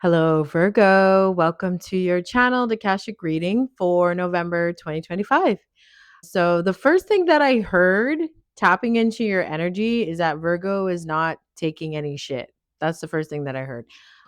Hello, Virgo. Welcome to your channel, the Akashic Reading for November 2025. So, the first thing that I heard tapping into your energy is that Virgo is not taking any shit. That's the first thing that I heard.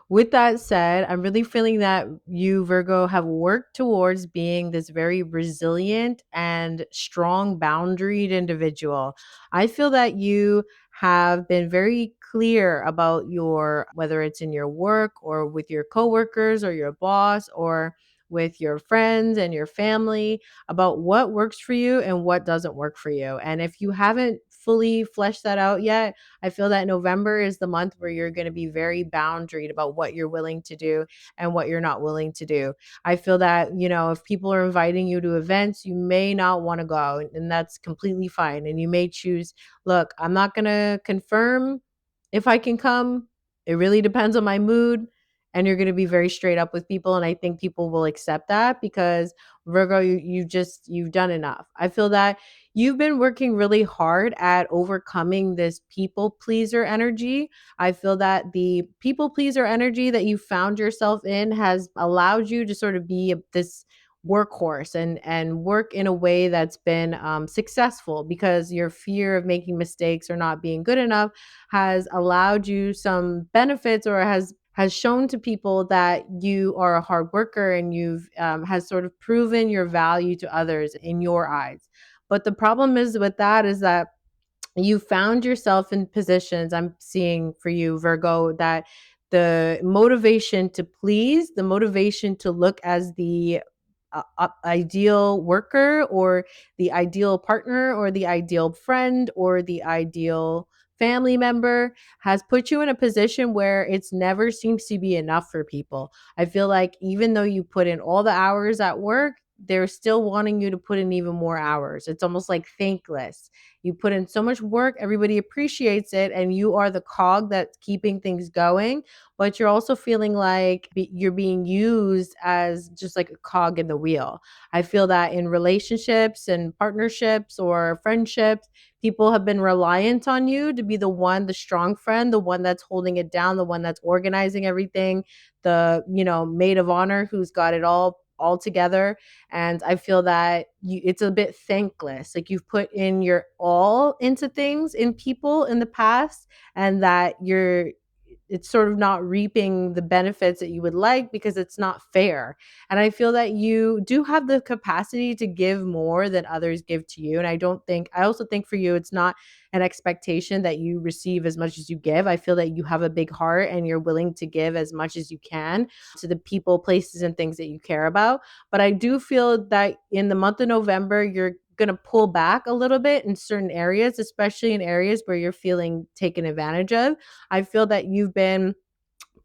With that said, I'm really feeling that you, Virgo, have worked towards being this very resilient and strong boundaried individual. I feel that you have been very clear about your, whether it's in your work or with your coworkers or your boss or with your friends and your family about what works for you and what doesn't work for you. And if you haven't fully fleshed that out yet, I feel that November is the month where you're going to be very boundaried about what you're willing to do and what you're not willing to do. I feel that, if people are inviting you to events, you may not want to go, and that's completely fine. And you may choose, look, I'm not going to confirm if I can come. It really depends on my mood. And you're going to be very straight up with people. And I think people will accept that because Virgo, you've done enough. I feel that you've been working really hard at overcoming this people pleaser energy. I feel that the people pleaser energy that you found yourself in has allowed you to sort of be this workhorse and work in a way that's been successful because your fear of making mistakes or not being good enough has allowed you some benefits or has shown to people that you are a hard worker and you've has sort of proven your value to others in your eyes. But the problem is with that is that you found yourself in positions, I'm seeing for you, Virgo, that the motivation to please, the motivation to look as the ideal worker or the ideal partner or the ideal friend or the ideal family member has put you in a position where it's never seems to be enough for people. I feel like even though you put in all the hours at work, they're still wanting you to put in even more hours. It's almost like thankless. You put in so much work, everybody appreciates it, and you are the cog that's keeping things going. But you're also feeling like you're being used as just like a cog in the wheel. I feel that in relationships and partnerships or friendships, people have been reliant on you to be the one, the strong friend, the one that's holding it down, the one that's organizing everything, the, maid of honor who's got it all together. And I feel that it's a bit thankless. Like you've put in your all into things in people in the past, and that it's sort of not reaping the benefits that you would like because it's not fair. And I feel that you do have the capacity to give more than others give to you. And I also think for you, it's not an expectation that you receive as much as you give. I feel that you have a big heart and you're willing to give as much as you can to the people, places, and things that you care about. But I do feel that in the month of November, you're going to pull back a little bit in certain areas, especially in areas where you're feeling taken advantage of. I feel that you've been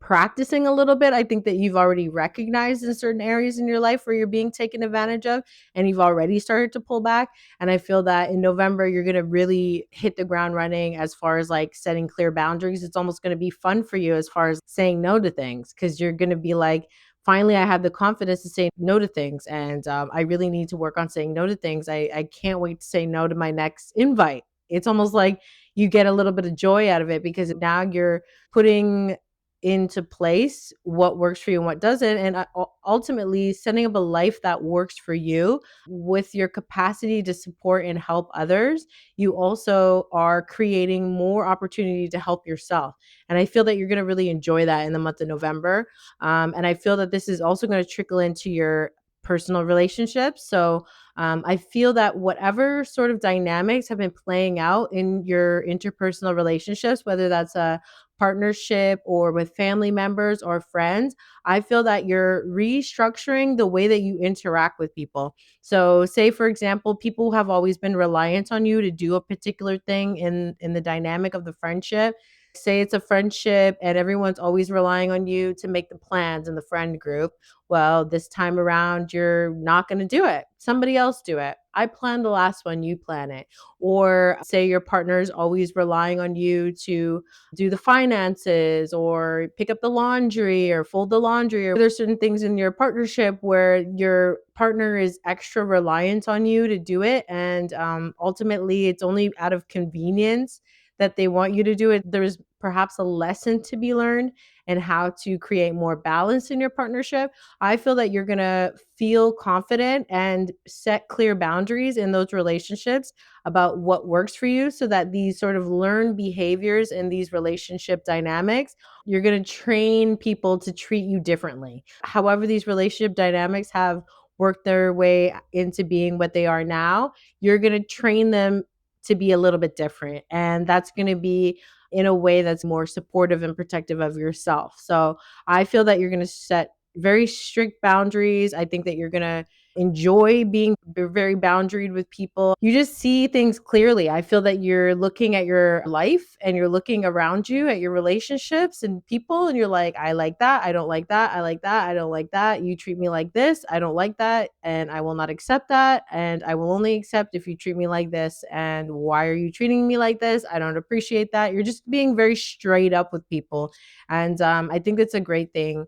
practicing a little bit. I think that you've already recognized in certain areas in your life where you're being taken advantage of, and you've already started to pull back. And I feel that in November, you're going to really hit the ground running as far as like setting clear boundaries. It's almost going to be fun for you as far as saying no to things because you're going to be like, finally, I have the confidence to say no to things. And I really need to work on saying no to things. I can't wait to say no to my next invite. It's almost like you get a little bit of joy out of it because now you're putting into place what works for you and what doesn't, and ultimately setting up a life that works for you with your capacity to support and help others. You also are creating more opportunity to help yourself, and I feel that you're going to really enjoy that in the month of November. And I feel that this is also going to trickle into your personal relationships. So I feel that whatever sort of dynamics have been playing out in your interpersonal relationships, whether that's a partnership or with family members or friends, I feel that you're restructuring the way that you interact with people. So, say for example, people have always been reliant on you to do a particular thing in the dynamic of the friendship. Say it's a friendship and everyone's always relying on you to make the plans in the friend group. Well, this time around, you're not going to do it. Somebody else do it. I planned the last one, you plan it. Or say your partner is always relying on you to do the finances or pick up the laundry or fold the laundry, or there's certain things in your partnership where your partner is extra reliant on you to do it, and ultimately it's only out of convenience that they want you to do it. There's perhaps a lesson to be learned and how to create more balance in your partnership, I feel that you're going to feel confident and set clear boundaries in those relationships about what works for you, so that these sort of learned behaviors in these relationship dynamics, you're going to train people to treat you differently. However, these relationship dynamics have worked their way into being what they are now, you're going to train them to be a little bit different. And that's going to be in a way that's more supportive and protective of yourself. So I feel that you're going to set very strict boundaries. I think that you're going to enjoy being very boundaried with people. You just see things clearly. I feel that you're looking at your life and you're looking around you at your relationships and people, and you're like, I like that. I don't like that. I like that. I don't like that. You treat me like this. I don't like that. And I will not accept that. And I will only accept if you treat me like this. And why are you treating me like this? I don't appreciate that. You're just being very straight up with people. And I think that's a great thing.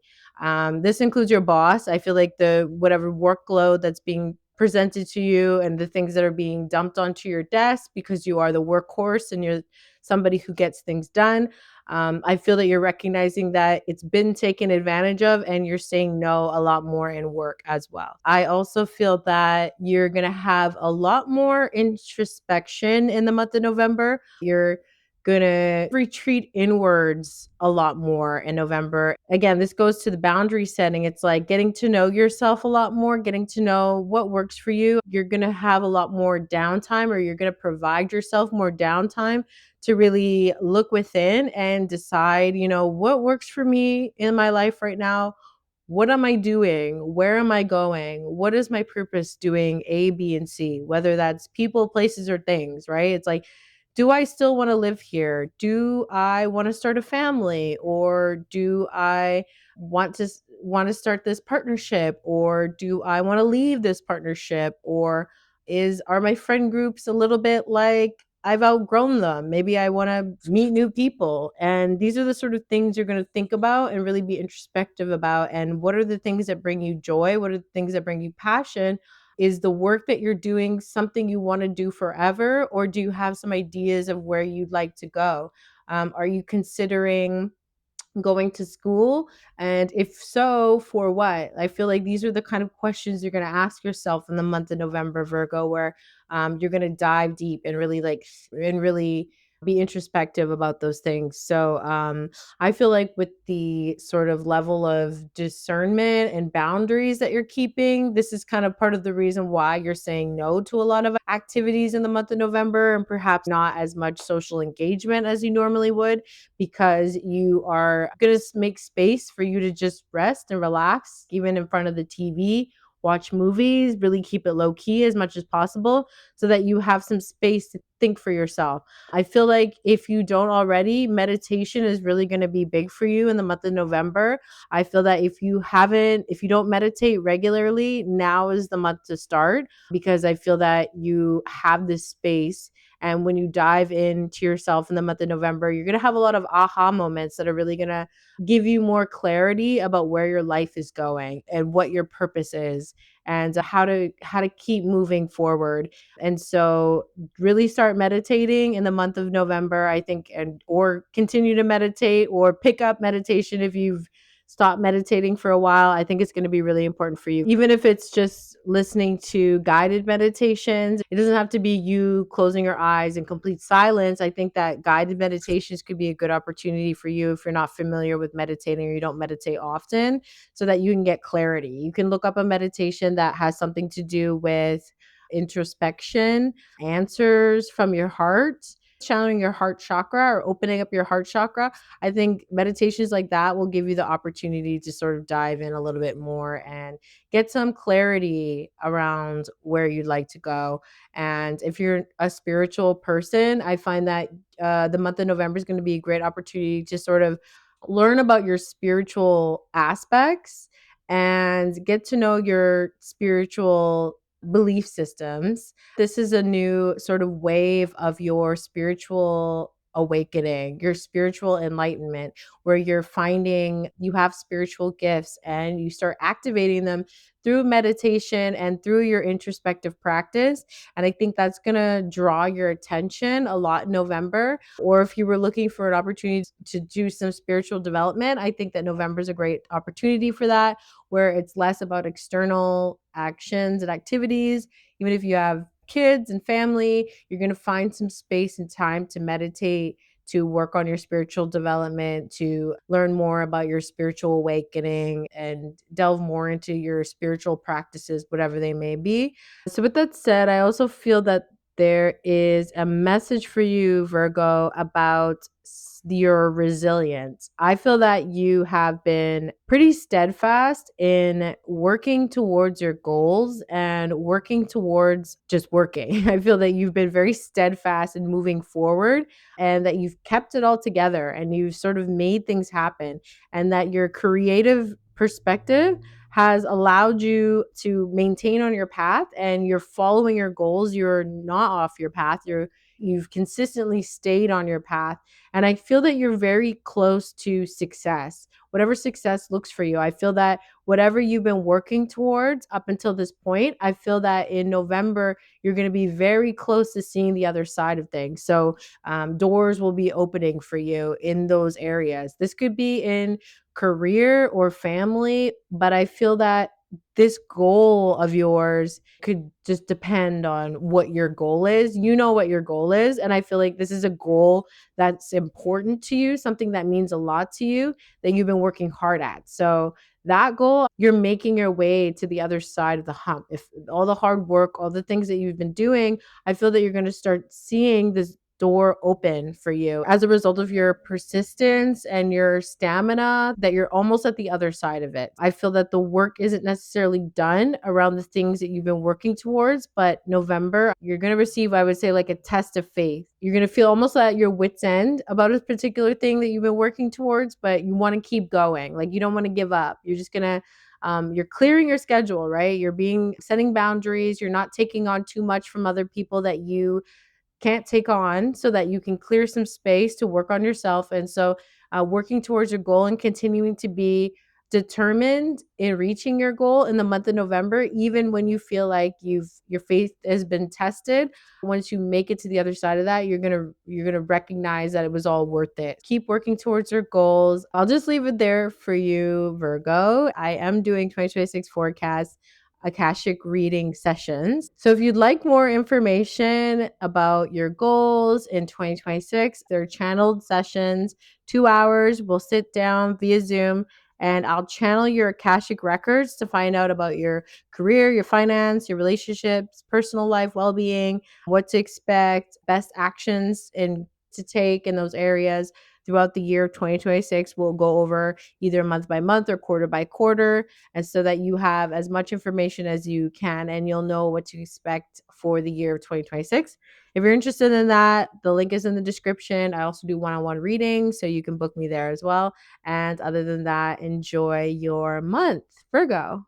This includes your boss. I feel like the whatever workload that's being presented to you and the things that are being dumped onto your desk because you are the workhorse and you're somebody who gets things done. I feel that you're recognizing that it's been taken advantage of and you're saying no a lot more in work as well. I also feel that you're going to have a lot more introspection in the month of November. You're gonna retreat inwards a lot more in November. Again, this goes to the boundary setting. It's like getting to know yourself a lot more, getting to know what works for you. You're gonna have a lot more downtime, or you're gonna provide yourself more downtime to really look within and decide, what works for me in my life right now. What am I doing? Where am I going? What is my purpose doing A, B, and C? Whether that's people, places, or things, right? It's like, do I still want to live here? Do I want to start a family? Or do I want to start this partnership? Or do I want to leave this partnership? Or are my friend groups a little bit like I've outgrown them? Maybe I want to meet new people. And these are the sort of things you're going to think about and really be introspective about. And what are the things that bring you joy? What are the things that bring you passion? Is the work that you're doing something you want to do forever? Or do you have some ideas of where you'd like to go? Are you considering going to school? And if so, for what? I feel like these are the kind of questions you're going to ask yourself in the month of November, Virgo, where you're going to dive deep and really be introspective about those things. So I feel like with the sort of level of discernment and boundaries that you're keeping, this is kind of part of the reason why you're saying no to a lot of activities in the month of November, and perhaps not as much social engagement as you normally would, because you are going to make space for you to just rest and relax, even in front of the TV, watch movies, really keep it low key as much as possible so that you have some space to think for yourself. I feel like if you don't already, meditation is really going to be big for you in the month of November. I feel that if you don't meditate regularly, now is the month to start, because I feel that you have this space. And when you dive into yourself in the month of November, you're going to have a lot of aha moments that are really going to give you more clarity about where your life is going and what your purpose is, and how to keep moving forward. And so really start meditating in the month of November, I think, and or continue to meditate or pick up meditation if you've stop meditating for a while. I think it's going to be really important for you. Even if it's just listening to guided meditations, it doesn't have to be you closing your eyes in complete silence. I think that guided meditations could be a good opportunity for you if you're not familiar with meditating or you don't meditate often, so that you can get clarity. You can look up a meditation that has something to do with introspection, answers from your heart, channeling your heart chakra or opening up your heart chakra. I think meditations like that will give you the opportunity to sort of dive in a little bit more and get some clarity around where you'd like to go. And if you're a spiritual person, I find that the month of November is going to be a great opportunity to sort of learn about your spiritual aspects and get to know your spiritual belief systems. This is a new sort of wave of your spiritual awakening, your spiritual enlightenment, where you're finding you have spiritual gifts and you start activating them through meditation and through your introspective practice. And I think that's going to draw your attention a lot in November. Or if you were looking for an opportunity to do some spiritual development, I think that November is a great opportunity for that, where it's less about external actions and activities. Even if you have kids and family, you're going to find some space and time to meditate, to work on your spiritual development, to learn more about your spiritual awakening and delve more into your spiritual practices, whatever they may be. So, with that said, I also feel that there is a message for you, Virgo, about your resilience. I feel that you have been pretty steadfast in working towards your goals and working towards just working. I feel that you've been very steadfast in moving forward and that you've kept it all together and you've sort of made things happen, and that your creative perspective has allowed you to maintain on your path and you're following your goals. You're not off your path. You've consistently stayed on your path. And I feel that you're very close to success. Whatever success looks for you, I feel that whatever you've been working towards up until this point, I feel that in November, you're going to be very close to seeing the other side of things. So, doors will be opening for you in those areas. This could be in career or family, but I feel that this goal of yours could just depend on what your goal is. You know what your goal is. And I feel like this is a goal that's important to you, something that means a lot to you that you've been working hard at. So, that goal, you're making your way to the other side of the hump. If all the hard work, all the things that you've been doing, I feel that you're going to start seeing this door open for you as a result of your persistence and your stamina, that you're almost at the other side of it. I feel that the work isn't necessarily done around the things that you've been working towards, but November, you're going to receive, I would say, like a test of faith. You're going to feel almost at your wit's end about a particular thing that you've been working towards, but you want to keep going. Like you don't want to give up. You're just going to you're clearing your schedule, right? You're being setting boundaries. You're not taking on too much from other people that you can't take on, so that you can clear some space to work on yourself. And so, working towards your goal and continuing to be determined in reaching your goal in the month of November, even when you feel like your faith has been tested. Once you make it to the other side of that, you're gonna recognize that it was all worth it. Keep working towards your goals. I'll just leave it there for you, Virgo. I am doing 2026 forecasts, Akashic reading sessions. So if you'd like more information about your goals in 2026, they're channeled sessions, 2 hours. We'll sit down via Zoom and I'll channel your Akashic records to find out about your career, your finance, your relationships, personal life, well-being, what to expect, best actions and to take in those areas throughout the year 2026. We'll go over either month by month or quarter by quarter, and so that you have as much information as you can and you'll know what to expect for the year of 2026. If you're interested in that, the link is in the description. I also do one-on-one readings, so you can book me there as well. And other than that, enjoy your month, Virgo.